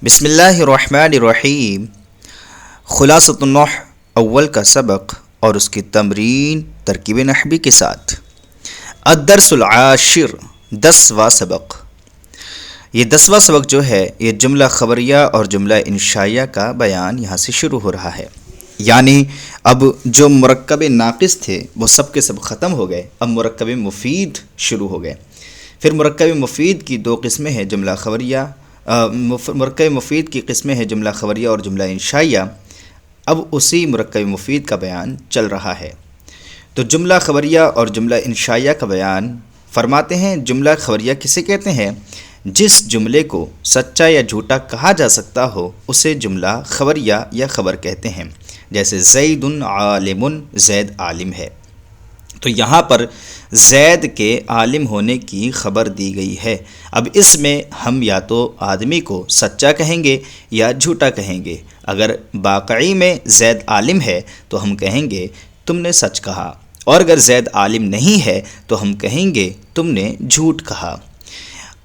بسم اللہ الرحمن الرحیم۔ خلاصۃ النحو اول کا سبق اور اس کی تمرین ترکیب نحوی کے ساتھ۔ الدرس العاشر، 10واں سبق۔ یہ 10واں سبق جو ہے یہ جملہ خبریہ اور جملہ انشائیہ کا بیان یہاں سے شروع ہو رہا ہے، یعنی اب جو مرکب ناقص تھے وہ سب کے سب ختم ہو گئے، اب مرکب مفید شروع ہو گئے۔ پھر مرکب مفید کی دو قسمیں ہیں، جملہ خبریہ مرکب مفید کی قسمیں ہیں جملہ خبریہ اور جملہ انشائیہ۔ اب اسی مرکب مفید کا بیان چل رہا ہے، تو جملہ خبریہ اور جملہ انشائیہ کا بیان فرماتے ہیں۔ جملہ خبریہ کسے کہتے ہیں؟ جس جملے کو سچا یا جھوٹا کہا جا سکتا ہو اسے جملہ خبریہ یا خبر کہتے ہیں، جیسے زید عالم، زید عالم ہے۔ تو یہاں پر زید کے عالم ہونے کی خبر دی گئی ہے۔ اب اس میں ہم یا تو آدمی کو سچا کہیں گے یا جھوٹا کہیں گے۔ اگر واقعی میں زید عالم ہے تو ہم کہیں گے تم نے سچ کہا، اور اگر زید عالم نہیں ہے تو ہم کہیں گے تم نے جھوٹ کہا۔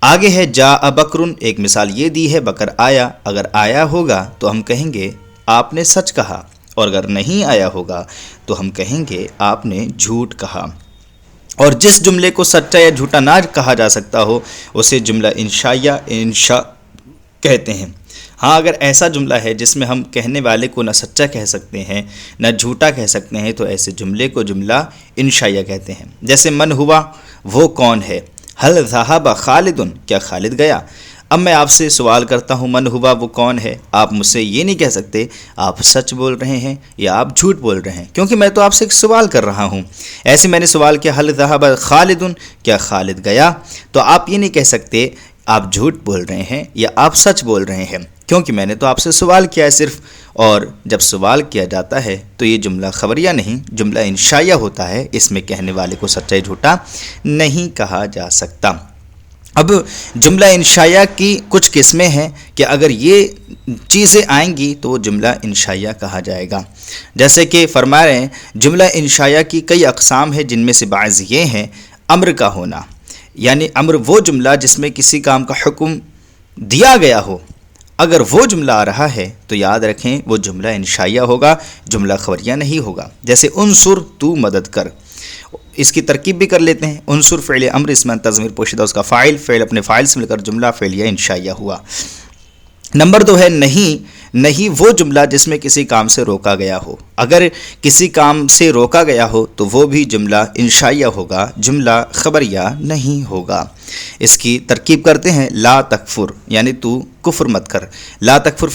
آگے ہے جاء بکرن، ایک مثال یہ دی ہے بکر آیا، اگر آیا ہوگا تو ہم کہیں گے آپ نے سچ کہا، اور اگر نہیں آیا ہوگا تو ہم کہیں گے آپ نے جھوٹ کہا۔ اور جس جملے کو سچا یا جھوٹا نہ کہا جا سکتا ہو اسے جملہ انشائیہ انشاء کہتے ہیں۔ ہاں، اگر ایسا جملہ ہے جس میں ہم کہنے والے کو نہ سچا کہہ سکتے ہیں نہ جھوٹا کہہ سکتے ہیں تو ایسے جملے کو جملہ انشائیہ کہتے ہیں، جیسے من ہوا، وہ کون ہے، هل ذهب خالد، کیا خالد گیا۔ اب میں آپ سے سوال کرتا ہوں من ہوا وہ کون ہے، آپ مجھ سے یہ نہیں کہہ سکتے آپ سچ بول رہے ہیں یا آپ جھوٹ بول رہے ہیں، کیونکہ میں تو آپ سے ایک سوال کر رہا ہوں۔ ایسے میں نے سوال کیا هل ذهب خالد، کیا خالد گیا، تو آپ یہ نہیں کہہ سکتے آپ جھوٹ بول رہے ہیں یا آپ سچ بول رہے ہیں، کیونکہ میں نے تو آپ سے سوال کیا ہے صرف۔ اور جب سوال کیا جاتا ہے تو یہ جملہ خبریہ نہیں، جملہ انشائیہ ہوتا ہے، اس میں کہنے والے کو سچا یا جھوٹا نہیں کہا جا سکتا۔ اب جملہ انشائیہ کی کچھ قسمیں ہیں کہ اگر یہ چیزیں آئیں گی تو وہ جملہ انشائیہ کہا جائے گا، جیسے کہ فرما رہے ہیں جملہ انشائیہ کی کئی اقسام ہیں، جن میں سے بعض یہ ہیں امر کا ہونا، یعنی امر وہ جملہ جس میں کسی کام کا حکم دیا گیا ہو، اگر وہ جملہ آ رہا ہے تو یاد رکھیں وہ جملہ انشائیہ ہوگا، جملہ خبریہ نہیں ہوگا۔ جیسے انصر، تو مدد کر، اس کی ترکیب بھی کر لیتے ہیں۔ انصر فعل امر، اس میں ضمیر پوشیدہ اس کا فاعل، فعل اپنے فاعل سے مل کر جملہ فعلیہ انشائیہ ہوا۔ نمبر 2 ہے نہیں۔ نہیں وہ جملہ جس میں کسی کام سے روکا گیا ہو، اگر کسی کام سے روکا گیا ہو تو وہ بھی جملہ انشائیہ ہوگا، جملہ خبریہ نہیں ہوگا۔ اس کی ترکیب کرتے ہیں لا تکفر، یعنی تو کفر مت کر۔ لا تکفر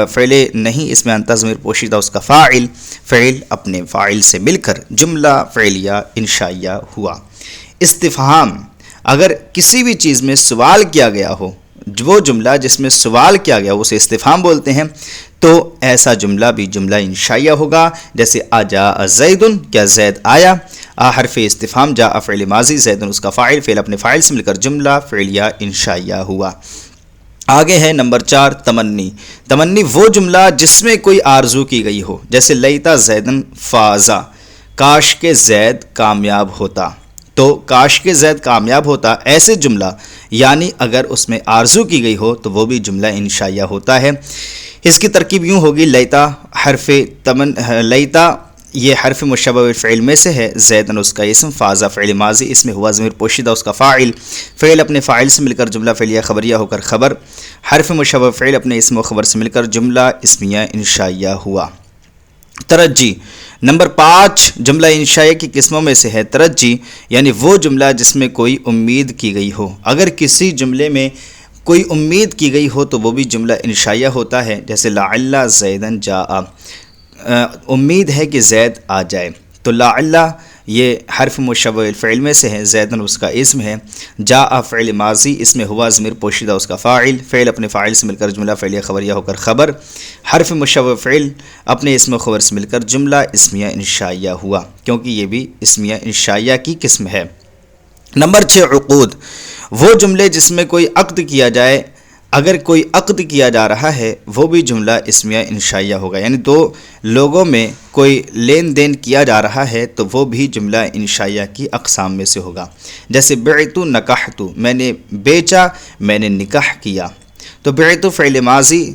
فعل نہیں، اس میں انت ضمیر پوشیدہ اس کا فاعل، فعل اپنے فاعل سے مل کر جملہ فعلیہ انشائیہ ہوا۔ استفہام، اگر کسی بھی چیز میں سوال کیا گیا ہو، وہ جملہ جس میں سوال کیا گیا اسے استفہام بولتے ہیں، تو ایسا جملہ بھی جملہ انشائیہ ہوگا، جیسے جاء زید، کیا زید آیا۔ حرف استفہام، جاء فعل ماضی، زید اس کا فاعل، فعل اپنے فاعل سے مل کر جملہ فعلیہ انشائیہ ہوا۔ آگے ہے نمبر 4 تمنی۔ تمنی وہ جملہ جس میں کوئی آرزو کی گئی ہو، جیسے لیتا زیدن فازا، کاش کہ زید کامیاب ہوتا، تو کاش کہ زید کامیاب ہوتا، ایسے جملہ یعنی اگر اس میں آرزو کی گئی ہو تو وہ بھی جملہ انشائیہ ہوتا ہے۔ اس کی ترکیب یوں ہوگی لیتا لیتا یہ حرف مشبہ بالفعل میں سے ہے، زیدن اس کا اسم، فازا فعل ماضی، اس میں ہوا ضمیر پوشیدہ اس کا فاعل، فعل اپنے فاعل سے مل کر جملہ فعلیہ خبریہ ہو کر خبر، حرف مشبہ فعل اپنے اسم و خبر سے مل کر جملہ اسمیہ انشائیہ ہوا۔ ترجی، نمبر 5 جملہ انشائیہ کی قسموں میں سے ہے ترجی، یعنی وہ جملہ جس میں کوئی امید کی گئی ہو۔ اگر کسی جملے میں کوئی امید کی گئی ہو تو وہ بھی جملہ انشائیہ ہوتا ہے، جیسے لعل زیدن جاء، امید ہے کہ زید آ جائے، تو لعل یہ حرف مشبہ الفعل میں سے ہے، زیدن اس کا اسم ہے، جاء فعل ماضی، اس میں ہوا ضمیر پوشیدہ اس کا فاعل، فعل اپنے فاعل سے مل کر جملہ فعلیہ خبریہ ہو کر خبر، حرف مشبہ فعل اپنے اسم و خبر سے مل کر جملہ اسمیہ انشائیہ ہوا، کیونکہ یہ بھی اسمیہ انشائیہ کی قسم ہے۔ نمبر 6 عقود، وہ جملے جس میں کوئی عقد کیا جائے، اگر کوئی عقد کیا جا رہا ہے وہ بھی جملہ اسمیہ انشائیہ ہوگا، یعنی 2 لوگوں میں کوئی لین دین کیا جا رہا ہے تو وہ بھی جملہ انشائیہ کی اقسام میں سے ہوگا، جیسے بعت نکحت، میں نے بیچا، میں نے نکاح کیا، تو بعت فعل ماضی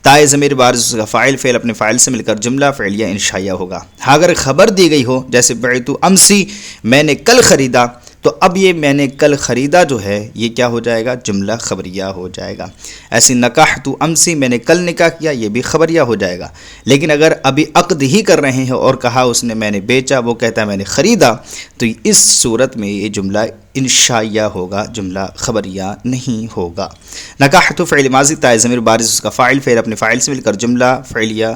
تائے ضمیر بارز اس کا فاعل فعل اپنے فاعل سے مل کر جملہ فعلیہ انشائیہ ہوگا. ہاں اگر خبر دی گئی ہو جیسے بعت امسی میں نے کل خریدا، تو اب یہ میں نے کل خریدا جو ہے یہ کیا ہو جائے گا؟ جملہ خبریہ ہو جائے گا. ایسی نکاحت امسی میں نے کل نکاح کیا، یہ بھی خبریہ ہو جائے گا. لیکن اگر ابھی عقد ہی کر رہے ہیں اور کہا اس نے میں نے بیچا، وہ کہتا ہے میں نے خریدا، تو اس صورت میں یہ جملہ انشائیہ ہوگا، جملہ خبریہ نہیں ہوگا. نکاحت فعل ماضی تائے ضمیر بارز اس کا فاعل فعل اپنے فاعل سے مل کر جملہ فعلیہ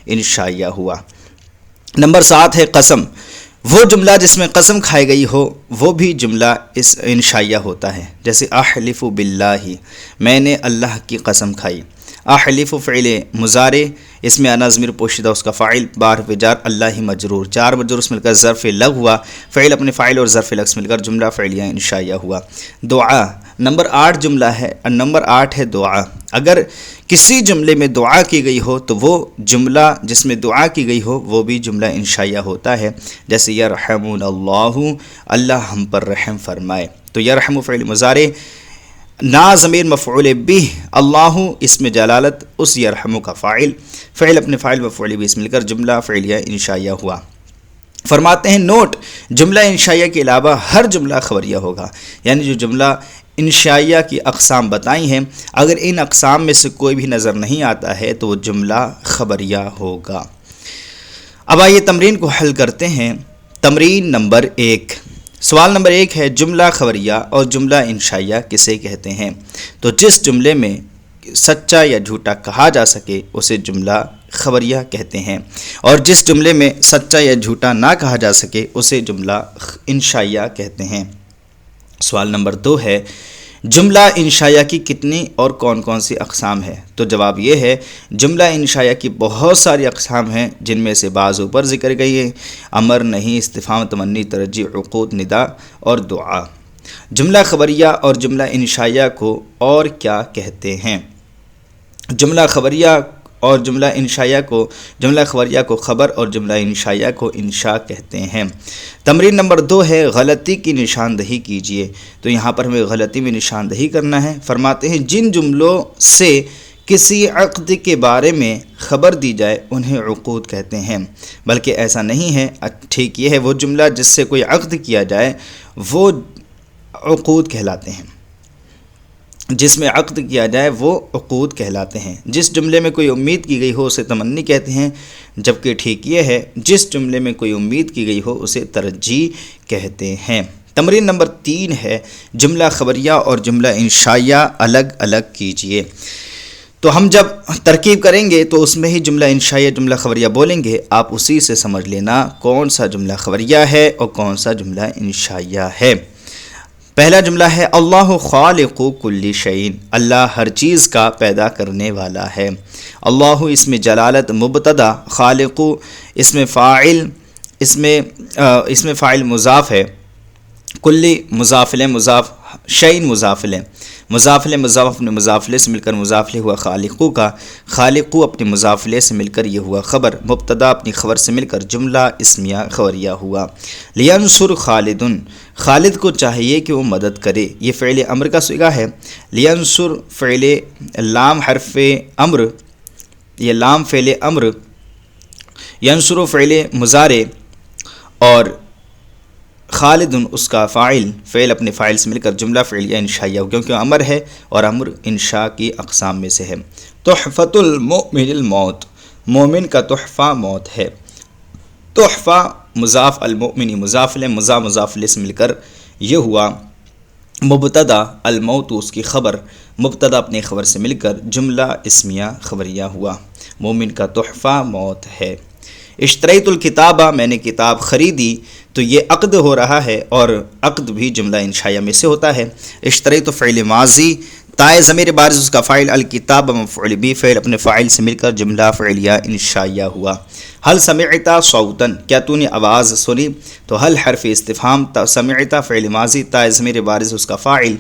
انشائیہ ہوا. نمبر 7 ہے قسم. وہ جملہ جس میں قسم کھائی گئی ہو وہ بھی جملہ اس انشائیہ ہوتا ہے. جیسے احلف باللہ میں نے اللہ کی قسم کھائی. احلف فعل مضارع اس میں انا ضمیر پوشیدہ اس کا فاعل بار پہ جار اللہ مجرور، جار مجرور اس مل کر ظرف لغ ہوا، فعل اپنے فاعل اور ظرف لغ مل کر جملہ فعلیہ انشائیہ ہوا. دعا نمبر 8 جملہ ہے، نمبر 8 ہے دعا. اگر کسی جملے میں دعا کی گئی ہو تو وہ جملہ جس میں دعا کی گئی ہو وہ بھی جملہ انشائیہ ہوتا ہے. جیسے یرحمون اللہ اللہ ہم پر رحم فرمائے. تو یرحم فعل مضارع نا ضمیر مفعول بہ، اللہ اسم جلالت اس یرحم کا فاعل، فعل اپنے فاعل مفعول بہ اس مل کر جملہ فعلیہ انشائیہ ہوا. فرماتے ہیں نوٹ، جملہ انشائیہ کے علاوہ ہر جملہ خبریہ ہوگا. یعنی جو جملہ انشائیہ کی اقسام بتائی ہیں اگر ان اقسام میں سے کوئی بھی نظر نہیں آتا ہے تو وہ جملہ خبریہ ہوگا. اب آئیے تمرین کو حل کرتے ہیں. تمرین نمبر 1. سوال نمبر 1 ہے جملہ خبریہ اور جملہ انشائیہ کسے کہتے ہیں؟ تو جس جملے میں سچا یا جھوٹا کہا جا سکے اسے جملہ خبریہ کہتے ہیں، اور جس جملے میں سچا یا جھوٹا نہ کہا جا سکے اسے جملہ انشائیہ کہتے ہیں. سوال نمبر 2 ہے جملہ انشائیہ کی کتنی اور کون کون سی اقسام ہے؟ تو جواب یہ ہے جملہ انشائیہ کی بہت ساری اقسام ہیں جن میں سے بعض اوپر ذکر گئی ہیں: امر، نہیں، استفہام، تمنی، ترجیح، عقود، ندا اور دعا. جملہ خبریہ اور جملہ انشائیہ کو اور کیا کہتے ہیں؟ جملہ خبریہ اور جملہ انشائیہ کو جملہ خبریہ کو خبر اور جملہ انشائیہ کو انشاء کہتے ہیں. تمرین نمبر 2 ہے غلطی کی نشاندہی کیجیے. تو یہاں پر ہمیں غلطی میں نشاندہی کرنا ہے. فرماتے ہیں جن جملوں سے کسی عقد کے بارے میں خبر دی جائے انہیں عقود کہتے ہیں، بلکہ ایسا نہیں ہے. ٹھیک یہ ہے وہ جملہ جس سے کوئی عقد کیا جائے وہ عقود کہلاتے ہیں، جس میں عقد کیا جائے وہ عقود کہلاتے ہیں. جس جملے میں کوئی امید کی گئی ہو اسے تمنی کہتے ہیں، جبکہ ٹھیک یہ ہے جس جملے میں کوئی امید کی گئی ہو اسے ترجیح کہتے ہیں. تمرین نمبر 3 ہے جملہ خبریہ اور جملہ انشائیہ الگ الگ کیجیے. تو ہم جب ترکیب کریں گے تو اس میں ہی جملہ انشائیہ جملہ خبریہ بولیں گے، آپ اسی سے سمجھ لینا کون سا جملہ خبریہ ہے اور کون سا جملہ انشائیہ ہے. پہلا جملہ ہے اللہ خالق کل شیء، اللہ ہر چیز کا پیدا کرنے والا ہے. اللہ اسم جلالت مبتدا، خالق اسم فاعل مضاف ہے، کل مضاف الیہ، مضاف شیء مضاف الیہ، مضاف الیہ مضاف اپنے مضاف الیہ سے مل کر مضاف الیہ ہوا خالقو کا، خالقو اپنے مضاف الیہ سے مل کر یہ ہوا خبر، مبتدا اپنی خبر سے مل کر جملہ اسمیہ خبریہ ہوا. لینصر خالد، خالد کو چاہیے کہ وہ مدد کرے. یہ فعل امر کا صیغہ ہے. لینصر فعل لام حرف امر، یہ لام فعل امر، ینصر فعل مضارع اور خالد اس کا فاعل، فعل اپنے فاعل سے مل کر جملہ فعلیہ انشائیہ ہو، کیونکہ امر ہے اور امر انشاء کی اقسام میں سے ہے. تحفۃ المؤمن الموت، مومن کا تحفہ موت ہے. تحفہ مضاف، المؤمن مضاف الیہ، مضاف الیہ سے مل کر یہ ہوا مبتدا، الموت اس کی خبر، مبتدا اپنی خبر سے مل کر جملہ اسمیہ خبریہ ہوا. مومن کا تحفہ موت ہے. اشتریت الکتابہ، میں نے کتاب خریدی، تو یہ عقد ہو رہا ہے اور عقد بھی جملہ انشائیہ میں سے ہوتا ہے. اشتریت فعل ماضی، تائے ضمیر بارز اس کا فاعل، الکتاب مفعول بہ، فعل اپنے فاعل سے مل کر جملہ فعلیہ انشائیہ ہوا. حل سمعت صوتا، کیا تو نے آواز سنی؟ تو حل حرف استفہام، سمعت فعل ماضی، تائے ضمیر بارز اس کا فاعل،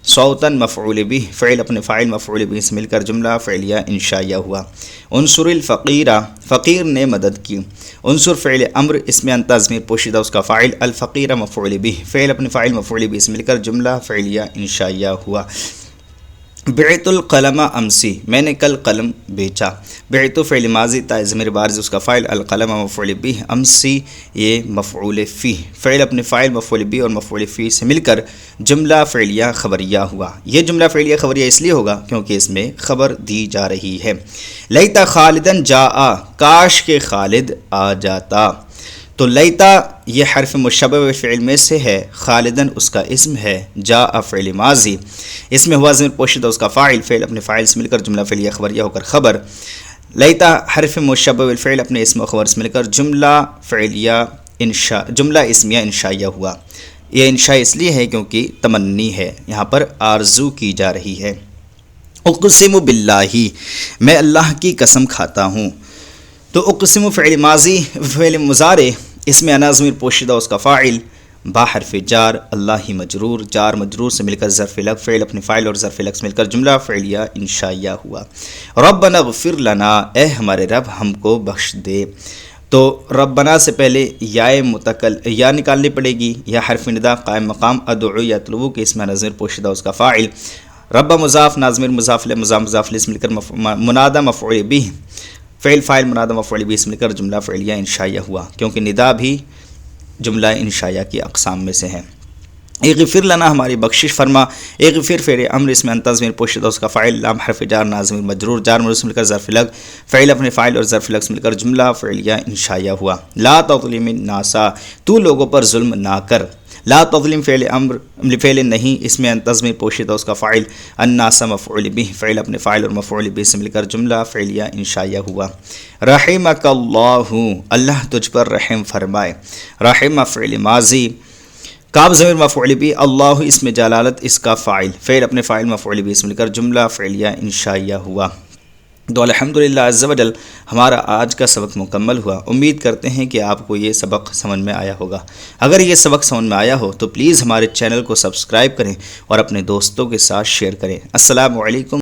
صوتا مفعول بہ، فعل اپنے فاعل مفعول بہ سے مل کر جملہ فعلیہ انشائیہ ہوا. انصر الفقیرہ، فقیر نے مدد کی. انصر فعل امر، اس میں انت ضمیر پوشیدہ اس کا فاعل، الفقیر مفعول بہ، فعل اپنے فاعل مفعول بہ سے مل کر جملہ فعلیہ انشائیہ ہوا. بعت القلم امسی، میں نے کل قلم بیچا۔ بعت فعل ماضی تا ضمیر بارز اس کا فاعل، القلم مفعول به، امسی یہ مفعول فیہ، فعل اپنے فاعل مفعول به اور مفعول فیہ سے مل کر جملہ فعلیہ خبریہ ہوا۔ یہ جملہ فعلیہ خبریہ اس لیے ہوگا کیونکہ اس میں خبر دی جا رہی ہے۔ لیتا خالدن جاء، کاش کہ خالد آ جاتا۔ تو لیتا یہ حرف مشبہ فعل میں سے ہے، خالدن اس کا اسم ہے، جاء فعل ماضی، اس میں ہوا ضمیر پوشیدہ اس کا فاعل، فعل اپنے فاعل سے مل کر جملہ فعلیہ خبریہ ہو کر خبر۔ لیتا حرف مشبہ فعل اپنے اسم و خبر سے مل کر جملہ فعلیہ جملہ اسمیہ انشائیہ ہوا۔ یہ انشاء اس لیے ہے کیونکہ تمنی ہے، یہاں پر آرزو کی جا رہی ہے۔ اقسم باللہ، میں اللہ کی قسم کھاتا ہوں۔ تو اقسم فعل ماضی، فعل مضارع، اس میں انا ضمیر پوشیدہ اس کا فاعل، با حرف جار، اللہ ہی مجرور، جار مجرور سے مل کر ظرف لگ، فعل اپنے فاعل اور ظرف لگ سے مل کر جملہ فعلیہ انشائیہ ہوا۔ ربنا اغفر لنا، اے ہمارے رب ہم کو بخش دے۔ تو ربنا سے پہلے یا نکالنی پڑے گی، یا حرف ندا قائم مقام ادعو یا طلبو کے اس میں ضمیر پوشیدہ اس کا فاعل، رب مضاف ناظمیر مضاف مضاف سے مل کر منادہ مفعول بھی، فعل فاعل منادہ مفعول بھی اس مل کر جملہ فعلیہ انشائیہ ہوا، کیونکہ ندا بھی جملہ انشائیہ کی اقسام میں سے ہے۔ اغفر لنا، ہماری بخشش فرما۔ اغفر فعل امر، اس میں انت ضمیر پوشیدہ اس کا فاعل، لام حرف جار ناظمیر مجرور، جار مجرور سے مل کر ظرف لگ، فعل اپنے فاعل اور ظرف لگ سے مل کر جملہ فعلیہ انشائیہ ہوا۔ لا تظلم الناس، تو لوگوں پر ظلم نہ کر۔ لا تظلم فعل امر فعل نہیں، اس میں انت ضمیر پوشیدہ اس کا فاعل، الناس مفعول به، فعل اپنے فاعل اور مفعول به سے مل کر جملہ فعلیہ انشائیہ ہوا۔ رحمک اللہ، اللہ تجھ پر رحم فرمائے۔ رحم فعل ماضی، کاف ضمیر مفعول بھی، اللہ اسم جلالت اس کا فاعل، فعل اپنے فاعل مفعول بھی سے مل کر جملہ فعلیہ انشائیہ ہوا۔ تو الحمدللہ عز و جل ہمارا آج کا سبق مکمل ہوا۔ امید کرتے ہیں کہ آپ کو یہ سبق سمجھ میں آیا ہوگا۔ اگر یہ سبق سمجھ میں آیا ہو تو پلیز ہمارے چینل کو سبسکرائب کریں اور اپنے دوستوں کے ساتھ شیئر کریں۔ السلام علیکم۔